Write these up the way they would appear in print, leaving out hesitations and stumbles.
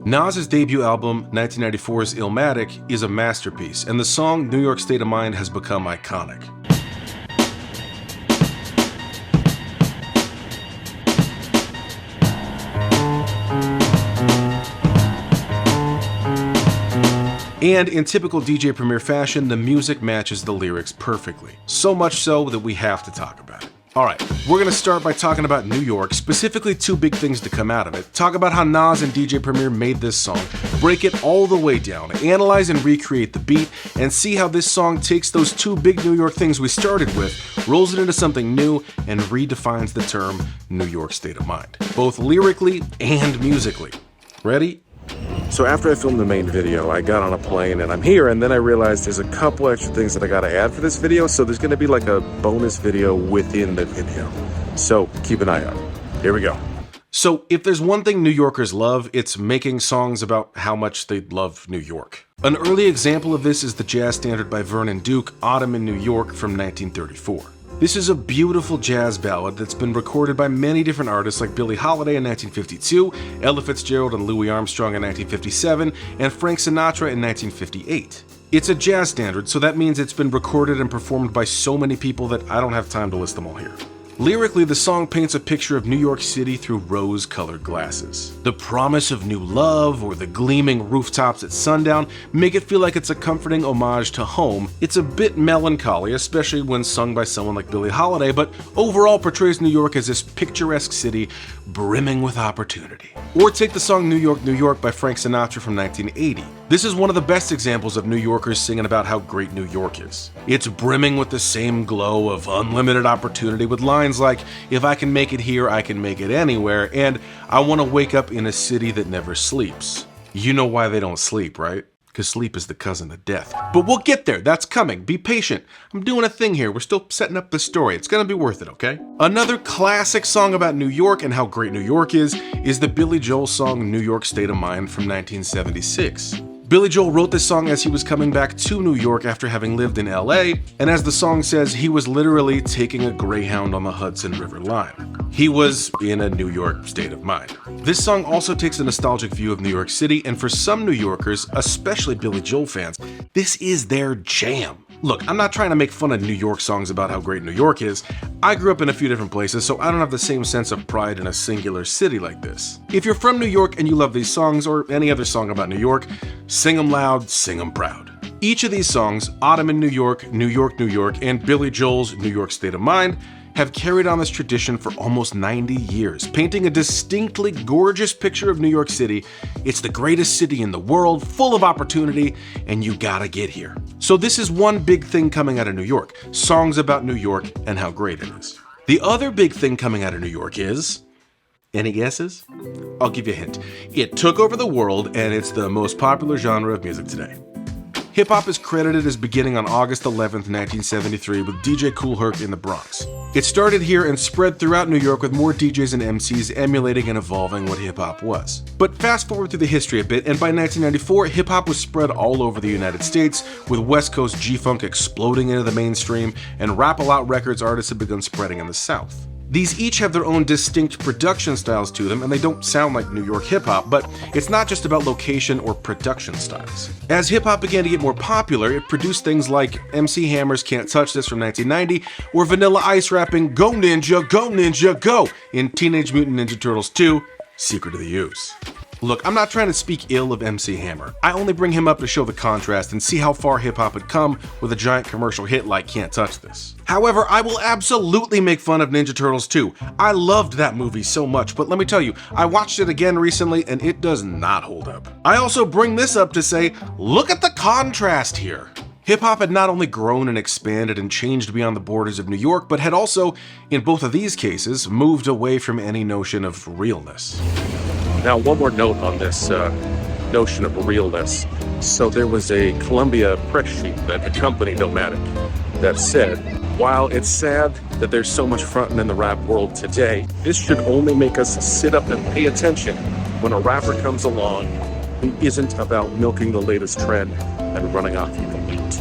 Nas's debut album, 1994's Illmatic, is a masterpiece, and the song New York State of Mind has become iconic. And in typical DJ Premier fashion, the music matches the lyrics perfectly. So much so that we have to talk about it. Alright, we're gonna start by talking about New York, specifically two big things to come out of it. Talk about how Nas and DJ Premier made this song, break it all the way down, analyze and recreate the beat, and see how this song takes those two big New York things we started with, rolls it into something new, and redefines the term New York State of Mind, both lyrically and musically. Ready? So after I filmed the main video, I got on a plane and I'm here, and then I realized there's a couple extra things that I gotta add for this video, so there's gonna be like a bonus video within the video. So keep an eye out. Here we go. So if there's one thing New Yorkers love, it's making songs about how much they love New York. An early example of this is the jazz standard by Vernon Duke, Autumn in New York from 1934. This is a beautiful jazz ballad that's been recorded by many different artists like Billie Holiday in 1952, Ella Fitzgerald and Louis Armstrong in 1957, and Frank Sinatra in 1958. It's a jazz standard, so that means it's been recorded and performed by so many people that I don't have time to list them all here. Lyrically, the song paints a picture of New York City through rose-colored glasses. The promise of new love or the gleaming rooftops at sundown make it feel like it's a comforting homage to home. It's a bit melancholy, especially when sung by someone like Billie Holiday, but overall portrays New York as this picturesque city brimming with opportunity. Or take the song New York, New York by Frank Sinatra from 1980. This is one of the best examples of New Yorkers singing about how great New York is. It's brimming with the same glow of unlimited opportunity with lines like, if I can make it here, I can make it anywhere, and I want to wake up in a city that never sleeps. You know why they don't sleep, right? Because sleep is the cousin of death. But we'll get there, that's coming, be patient. I'm doing a thing here, we're still setting up the story, it's gonna be worth it, okay? Another classic song about New York and how great New York is the Billy Joel song New York State of Mind from 1976. Billy Joel wrote this song as he was coming back to New York after having lived in LA, and as the song says, he was literally taking a Greyhound on the Hudson River line. He was in a New York state of mind. This song also takes a nostalgic view of New York City, and for some New Yorkers, especially Billy Joel fans, this is their jam. Look, I'm not trying to make fun of New York songs about how great New York is. I grew up in a few different places, so I don't have the same sense of pride in a singular city like this. If you're from New York and you love these songs, or any other song about New York, sing them loud, sing them proud. Each of these songs, Autumn in New York, New York, New York, and Billy Joel's New York State of Mind, have carried on this tradition for almost 90 years, painting a distinctly gorgeous picture of New York City. It's the greatest city in the world, full of opportunity, and you gotta get here. So this is one big thing coming out of New York, songs about New York and how great it is. The other big thing coming out of New York is, any guesses? I'll give you a hint. It took over the world, and it's the most popular genre of music today. Hip-hop is credited as beginning on August 11th, 1973 with DJ Kool Herc in the Bronx. It started here and spread throughout New York with more DJs and MCs emulating and evolving what hip-hop was. But fast forward through the history a bit, and by 1994, hip-hop was spread all over the United States, with West Coast G-Funk exploding into the mainstream, and Rap-A-Lot Records artists had begun spreading in the South. These each have their own distinct production styles to them, and they don't sound like New York hip-hop, but it's not just about location or production styles. As hip-hop began to get more popular, it produced things like MC Hammer's Can't Touch This from 1990, or Vanilla Ice rapping Go Ninja, Go in Teenage Mutant Ninja Turtles 2, Secret of the Ooze. Look, I'm not trying to speak ill of MC Hammer. I only bring him up to show the contrast and see how far hip-hop had come with a giant commercial hit like Can't Touch This. However, I will absolutely make fun of Ninja Turtles 2. I loved that movie so much, but let me tell you, I watched it again recently and it does not hold up. I also bring this up to say, look at the contrast here. Hip-hop had not only grown and expanded and changed beyond the borders of New York, but had also, in both of these cases, moved away from any notion of realness. Now, one more note on this notion of realness. So there was a Columbia press sheet that accompanied Illmatic that said, while it's sad that there's so much frontin' in the rap world today, this should only make us sit up and pay attention when a rapper comes along who isn't about milking the latest trend and running off you the beat.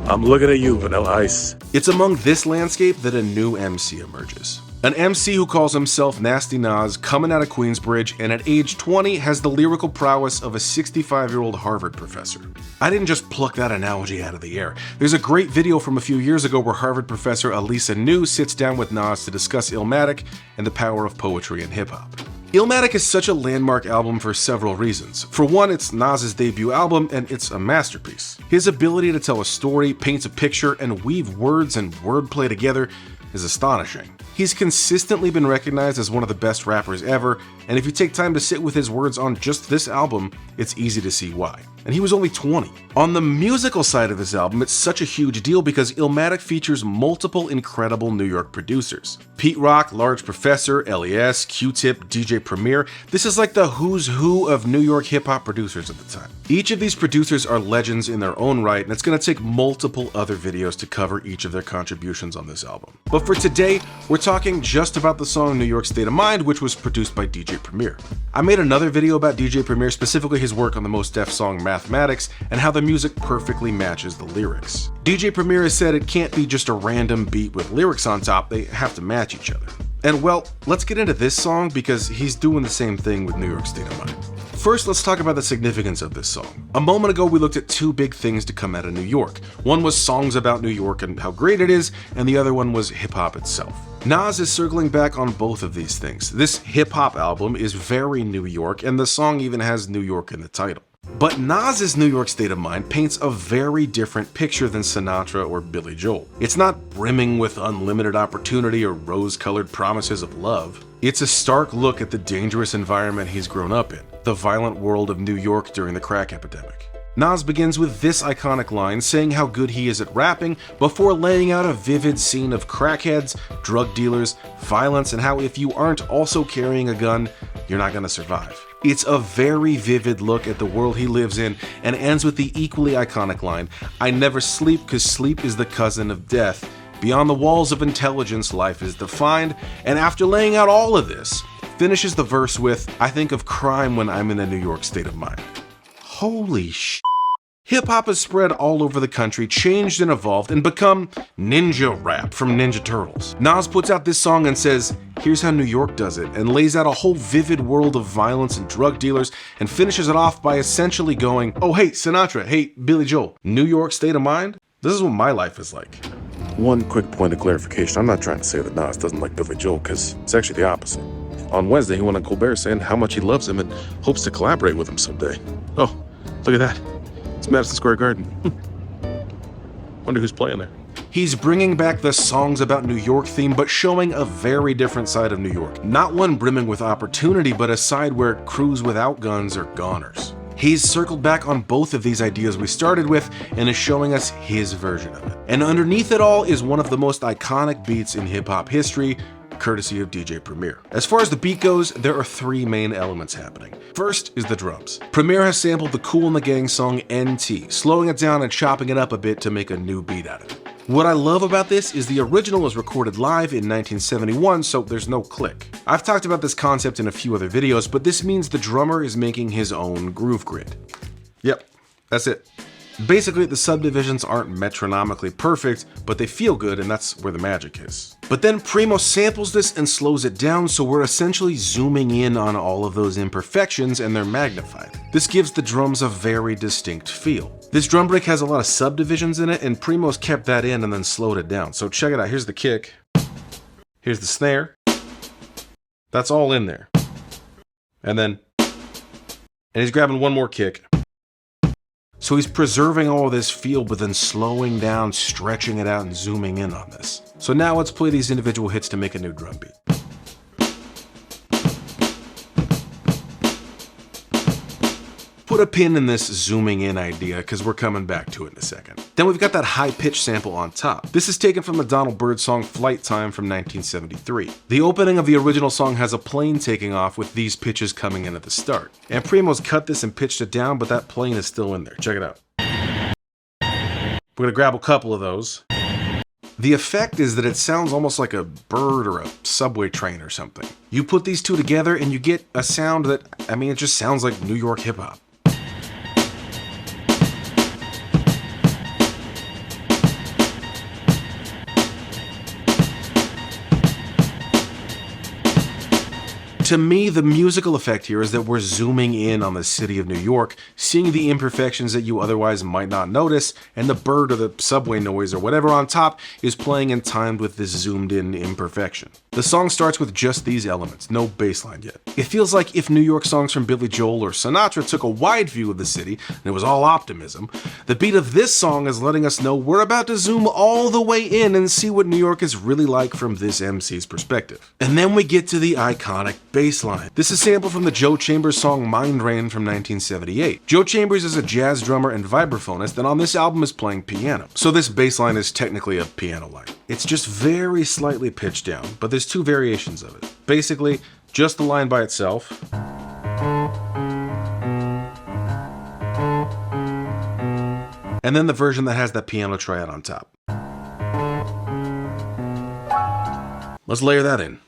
I'm looking at you, Vanilla Ice. It's among this landscape that a new MC emerges. An MC who calls himself Nasty Nas, coming out of Queensbridge, and at age 20 has the lyrical prowess of a 65-year-old Harvard professor. I didn't just pluck that analogy out of the air. There's a great video from a few years ago where Harvard professor Elisa New sits down with Nas to discuss Illmatic and the power of poetry in hip-hop. Illmatic is such a landmark album for several reasons. For one, it's Nas's debut album, and it's a masterpiece. His ability to tell a story, paint a picture, and weave words and wordplay together is astonishing. He's consistently been recognized as one of the best rappers ever, and if you take time to sit with his words on just this album, it's easy to see why. And he was only 20. On the musical side of this album, it's such a huge deal because Illmatic features multiple incredible New York producers. Pete Rock, Large Professor, LES, Q-Tip, DJ Premier. This is like the who's who of New York hip-hop producers at the time. Each of these producers are legends in their own right, and it's going to take multiple other videos to cover each of their contributions on this album. But for today, we're talking just about the song New York State of Mind, which was produced by DJ Premier. I made another video about DJ Premier, specifically his work on the Mos Def song Mathematics, and how the music perfectly matches the lyrics. DJ Premier has said it can't be just a random beat with lyrics on top, they have to match each other. And well, let's get into this song because he's doing the same thing with New York State of Mind. First, let's talk about the significance of this song. A moment ago, we looked at two big things to come out of New York. One was songs about New York and how great it is, and the other one was hip-hop itself. Nas is circling back on both of these things. This hip-hop album is very New York, and the song even has New York in the title. But Nas's New York State of Mind paints a very different picture than Sinatra or Billy Joel. It's not brimming with unlimited opportunity or rose-colored promises of love. It's a stark look at the dangerous environment he's grown up in, the violent world of New York during the crack epidemic. Nas begins with this iconic line saying how good he is at rapping before laying out a vivid scene of crackheads, drug dealers, violence, and how if you aren't also carrying a gun, you're not gonna survive. It's a very vivid look at the world he lives in and ends with the equally iconic line, "I never sleep 'cause sleep is the cousin of death. Beyond the walls of intelligence, life is defined," and after laying out all of this, finishes the verse with, "I think of crime when I'm in a New York state of mind." Holy sh*. Hip-hop has spread all over the country, changed and evolved, and become ninja rap from Ninja Turtles. Nas puts out this song and says, "Here's how New York does it," and lays out a whole vivid world of violence and drug dealers, and finishes it off by essentially going, "Oh hey, Sinatra, hey, Billy Joel, New York State of Mind? This is what my life is like." One quick point of clarification. I'm not trying to say that Nas doesn't like Billy Joel, because it's actually the opposite. On Wednesday, he went on Colbert saying how much he loves him and hopes to collaborate with him someday. Oh, look at that. It's Madison Square Garden. Wonder who's playing there. He's bringing back the songs about New York theme, but showing a very different side of New York. Not one brimming with opportunity, but a side where crews without guns are goners. He's circled back on both of these ideas we started with and is showing us his version of it. And underneath it all is one of the most iconic beats in hip-hop history, courtesy of DJ Premier. As far as the beat goes, there are three main elements happening. First is the drums. Premier has sampled the Kool and the Gang song NT, slowing it down and chopping it up a bit to make a new beat out of it. What I love about this is the original was recorded live in 1971, so there's no click. I've talked about this concept in a few other videos, but this means the drummer is making his own groove grid. Yep, that's it. Basically, the subdivisions aren't metronomically perfect, but they feel good, and that's where the magic is. But then Primo samples this and slows it down, so we're essentially zooming in on all of those imperfections and they're magnified. This gives the drums a very distinct feel. This drum break has a lot of subdivisions in it, and Primo's kept that in and then slowed it down. So check it out, here's the kick, here's the snare, that's all in there. And he's grabbing one more kick. So he's preserving all of this feel, but then slowing down, stretching it out, and zooming in on this. So now let's play these individual hits to make a new drum beat. Put a pin in this zooming in idea, because we're coming back to it in a second. Then we've got that high-pitched sample on top. This is taken from the Donald Byrd song Flight Time from 1973. The opening of the original song has a plane taking off with these pitches coming in at the start. And Primo's cut this and pitched it down, but that plane is still in there. Check it out. We're gonna grab a couple of those. The effect is that it sounds almost like a bird or a subway train or something. You put these two together and you get a sound that, it just sounds like New York hip-hop. to me, the musical effect here is that we're zooming in on the city of New York, seeing the imperfections that you otherwise might not notice, and the bird or the subway noise or whatever on top is playing in time with this zoomed in imperfection. The song starts with just these elements, no bass line yet. It feels like if New York songs from Billy Joel or Sinatra took a wide view of the city and it was all optimism, the beat of this song is letting us know we're about to zoom all the way in and see what New York is really like from this MC's perspective. And then we get to the iconic bass line. This is sampled from the Joe Chambers song Mind Rain from 1978. Joe Chambers is a jazz drummer and vibraphonist, and on this album is playing piano. So this bass line is technically a piano line. It's just very slightly pitched down, but there's two variations of it. Basically, just the line by itself, and then the version that has that piano triad on top. Let's layer that in.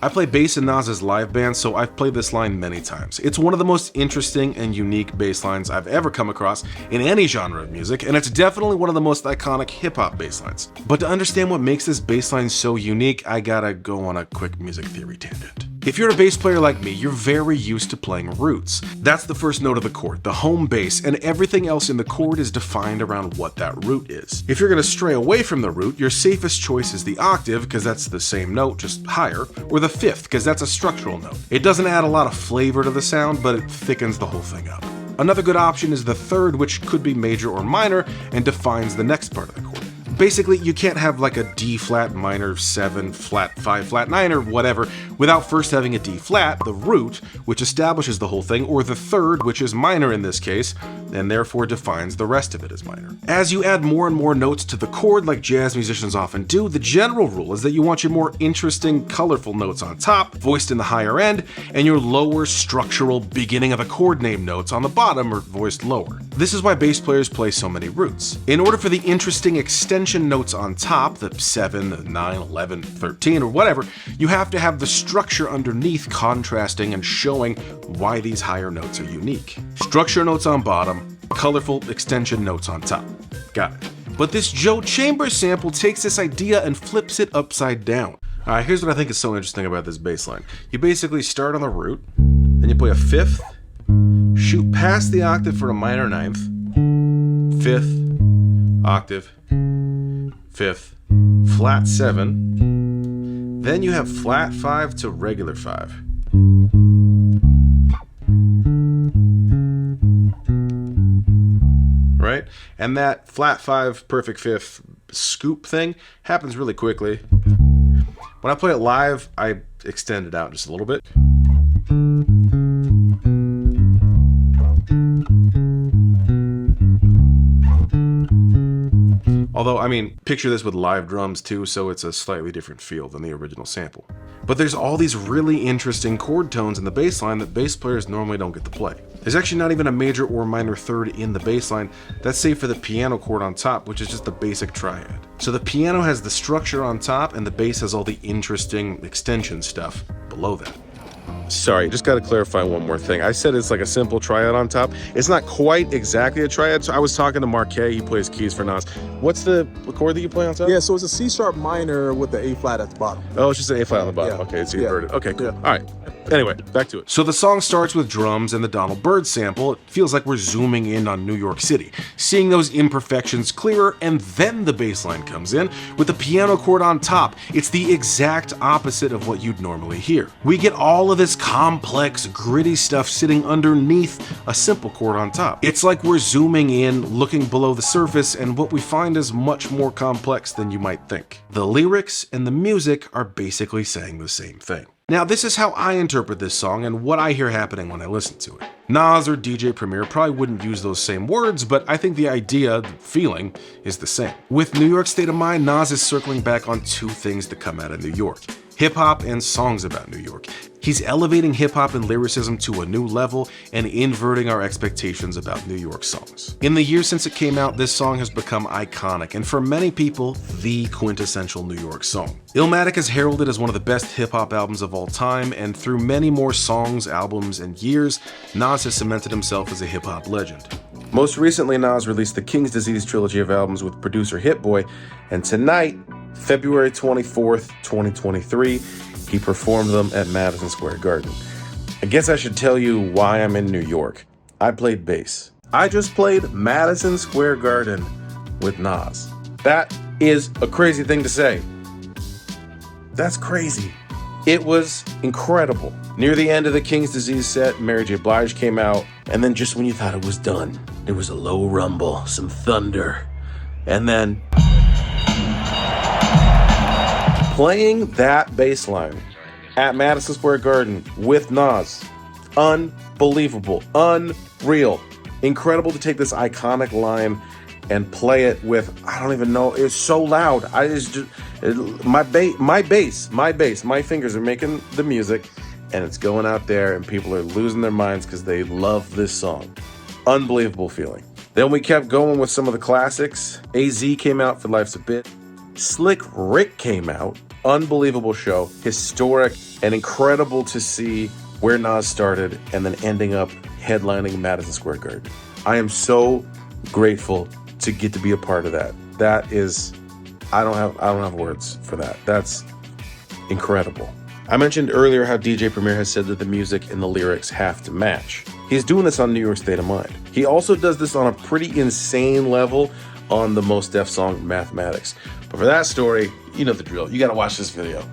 I play bass in Nas's live band, so I've played this line many times. It's one of the most interesting and unique bass lines I've ever come across in any genre of music, and it's definitely one of the most iconic hip-hop bass lines. But to understand what makes this bass line so unique, I gotta go on a quick music theory tangent. If you're a bass player like me, you're very used to playing roots. That's the first note of the chord, the home bass, and everything else in the chord is defined around what that root is. If you're gonna stray away from the root, your safest choice is the octave, because that's the same note, just higher, or the fifth, because that's a structural note. It doesn't add a lot of flavor to the sound, but it thickens the whole thing up. Another good option is the third, which could be major or minor, and defines the next part of the chord. Basically, you can't have like a D flat minor 7 flat 5 flat 9 or whatever without first having a D flat, the root, which establishes the whole thing, or the third, which is minor in this case, and therefore defines the rest of it as minor. As you add more and more notes to the chord like jazz musicians often do, the general rule is that you want your more interesting, colorful notes on top, voiced in the higher end, and your lower structural beginning of a chord name notes on the bottom are voiced lower. This is why bass players play so many roots. In order for the interesting extension notes on top, the 7, the 9, 11, 13, or whatever, you have to have the structure underneath contrasting and showing why these higher notes are unique. Structure notes on bottom, colorful extension notes on top. Got it. But this Joe Chambers sample takes this idea and flips it upside down. Alright, here's what I think is so interesting about this bass line. You basically start on the root, then you play a fifth, shoot past the octave for a minor ninth, fifth, octave, fifth, flat 7, then you have flat 5 to regular 5. Right? And that flat 5 perfect fifth scoop thing happens really quickly. When I play it live, I extend it out just a little bit. Although, I mean, picture this with live drums too, so it's a slightly different feel than the original sample. But there's all these really interesting chord tones in the bass line that bass players normally don't get to play. There's actually not even a major or minor third in the bass line. That's save for the piano chord on top, which is just the basic triad. So the piano has the structure on top, and the bass has all the interesting extension stuff below that. Sorry, just got to clarify one more thing. I said it's like a simple triad on top. It's not quite exactly a triad. So I was talking to Marquet, he plays keys for Nas. What's the chord that you play on top? Yeah, so it's a C sharp minor with the A flat at the bottom. Oh, it's just an A flat on the bottom. Yeah. Okay, it's inverted. Okay, cool. Yeah. All right. Anyway, back to it. So the song starts with drums and the Donald Byrd sample. It feels like we're zooming in on New York City, seeing those imperfections clearer, and then the bass line comes in with the piano chord on top. It's the exact opposite of what you'd normally hear. We get all of this complex, gritty stuff sitting underneath a simple chord on top. It's like we're zooming in, looking below the surface, and what we find is much more complex than you might think. The lyrics and the music are basically saying the same thing. Now, this is how I interpret this song and what I hear happening when I listen to it. Nas or DJ Premier probably wouldn't use those same words, but I think the idea, the feeling, is the same. With New York State of Mind, Nas is circling back on two things that come out of New York: hip-hop and songs about New York. He's elevating hip-hop and lyricism to a new level and inverting our expectations about New York songs. In the years since it came out, this song has become iconic, and for many people, the quintessential New York song. Illmatic is heralded as one of the best hip-hop albums of all time, and through many more songs, albums, and years, Nas has cemented himself as a hip-hop legend. Most recently, Nas released the King's Disease trilogy of albums with producer Hit Boy, and tonight, February 24th, 2023, he performed them at Madison Square Garden. I guess I should tell you why I'm in New York. I played bass. I just played Madison Square Garden with Nas. That is a crazy thing to say. That's crazy. It was incredible. Near the end of the King's Disease set, Mary J. Blige came out, and then just when you thought it was done, there was a low rumble, some thunder, and then playing that bass line at Madison Square Garden with Nas. Unbelievable. Unreal. Incredible to take this iconic line and play it with, I don't even know, it's so loud. My fingers are making the music, and it's going out there, and people are losing their minds because they love this song. Unbelievable feeling. Then we kept going with some of the classics. AZ came out for Life's a Bit. Slick Rick came out. Unbelievable show. Historic and incredible to see where Nas started and then ending up headlining Madison Square Garden. I am so grateful to get to be a part of that. That is, I don't have words for that. That's incredible. I mentioned earlier how DJ Premier has said that the music and the lyrics have to match. He's doing this on New York State of Mind. He also does this on a pretty insane level on the Mos Def song Mathematics. But for that story, you know the drill. You gotta watch this video.